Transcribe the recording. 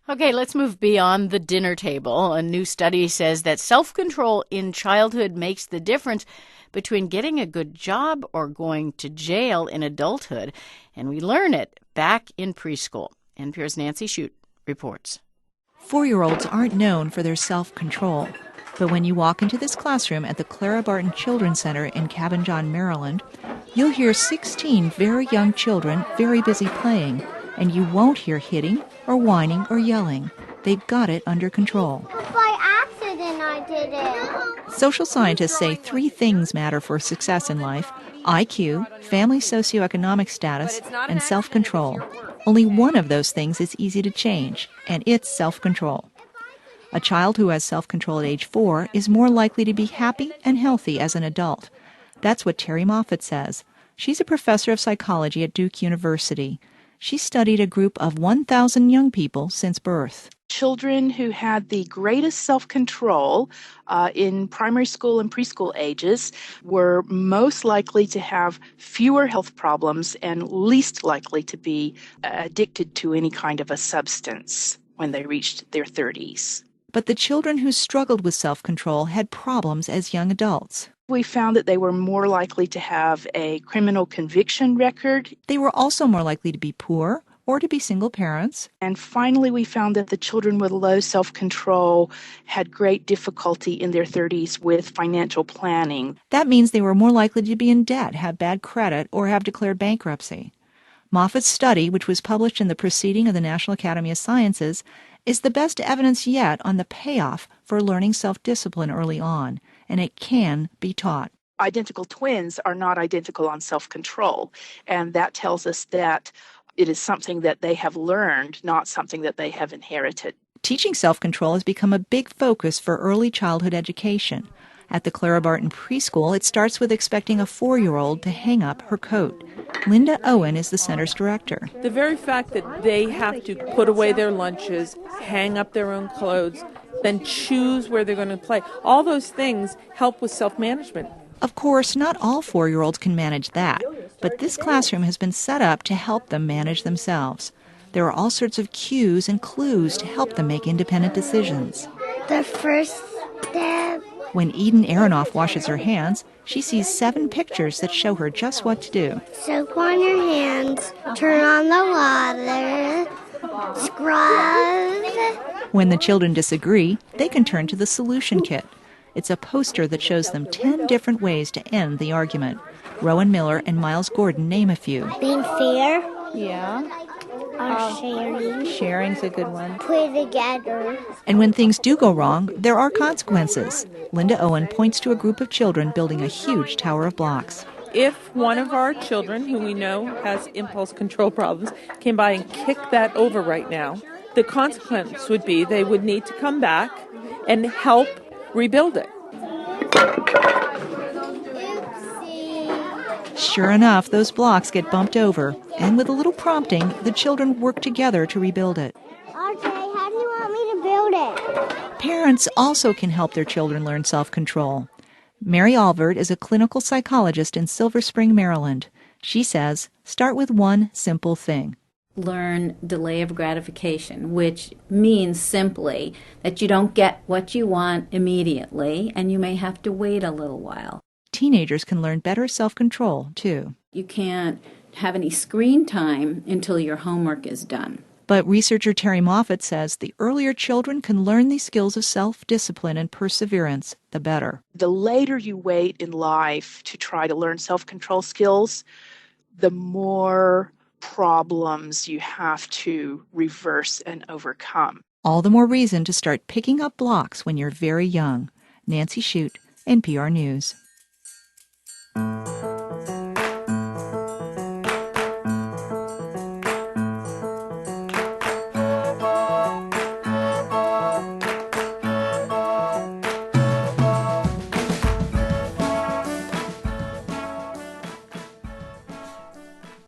Okay, let's move beyond the dinner table. A new study says that self-control in childhood makes the difference between getting a good job or going to jail in adulthood, and we learn it back in preschool. NPR's Nancy Shute reports. 4-year-olds aren't known for their self-control, but when you walk into this classroom at the Clara Barton Children's Center in Cabin John, Maryland, you'll hear 16 very young children very busy playing, and you won't hear hitting or whining or yelling. They've got it under control. By accident I did it. Social scientists say 3 things matter for success in life: IQ, family socioeconomic status, and self-control. Only one of those things is easy to change, and it's self-control. A child who has self-control at age 4 is more likely to be happy and healthy as an adult. That's what Terry Moffat says. She's a professor of psychology at Duke University. She studied a group of 1,000 young people since birth. Children who had the greatest self-control in primary school and preschool ages were most likely to have fewer health problems and least likely to be addicted to any kind of a substance when they reached their 30s. But the children who struggled with self-control had problems as young adults. We found that they were more likely to have a criminal conviction record. They were also more likely to be poor or to be single parents. And finally, we found that the children with low self-control had great difficulty in their 30s with financial planning. That means they were more likely to be in debt, have bad credit, or have declared bankruptcy. Moffat's study, which was published in the Proceeding of the National Academy of Sciences, is the best evidence yet on the payoff for learning self-discipline early on, and it can be taught. Identical twins are not identical on self-control, and that tells us that it is something that they have learned, not something that they have inherited. Teaching self-control has become a big focus for early childhood education. At the Clara Barton Preschool, it starts with expecting a 4-year-old to hang up her coat. Linda Owen is the center's director. The very fact that they have to put away their lunches, hang up their own clothes, then choose where they're going to play, all those things help with self-management. Of course, not all 4-year-olds can manage that, but this classroom has been set up to help them manage themselves. There are all sorts of cues and clues to help them make independent decisions. The first step. When Eden Aronoff washes her hands, she sees 7 pictures that show her just what to do. Soap on your hands, turn on the water, scrub. When the children disagree, they can turn to the solution kit. It's a poster that shows them 10 different ways to end the argument. Rowan Miller and Miles Gordon name a few. Being fair. Yeah. Or sharing. Sharing's a good one. Put it together. And when things do go wrong, there are consequences. Linda Owen points to a group of children building a huge tower of blocks. If one of our children, who we know has impulse control problems, came by and kicked that over right now, the consequence would be they would need to come back and help rebuild it. Sure enough, those blocks get bumped over, and with a little prompting, the children work together to rebuild it. RJ, how do you want me to build it? Parents also can help their children learn self-control. Mary Alvord is a clinical psychologist in Silver Spring, Maryland. She says, start with one simple thing. Learn delay of gratification, which means simply that you don't get what you want immediately, and you may have to wait a little while. Teenagers can learn better self-control, too. You can't have any screen time until your homework is done. But researcher Terry Moffat says the earlier children can learn these skills of self-discipline and perseverance, the better. The later you wait in life to try to learn self-control skills, the more problems you have to reverse and overcome. All the more reason to start picking up blocks when you're very young. Nancy Shute, NPR News.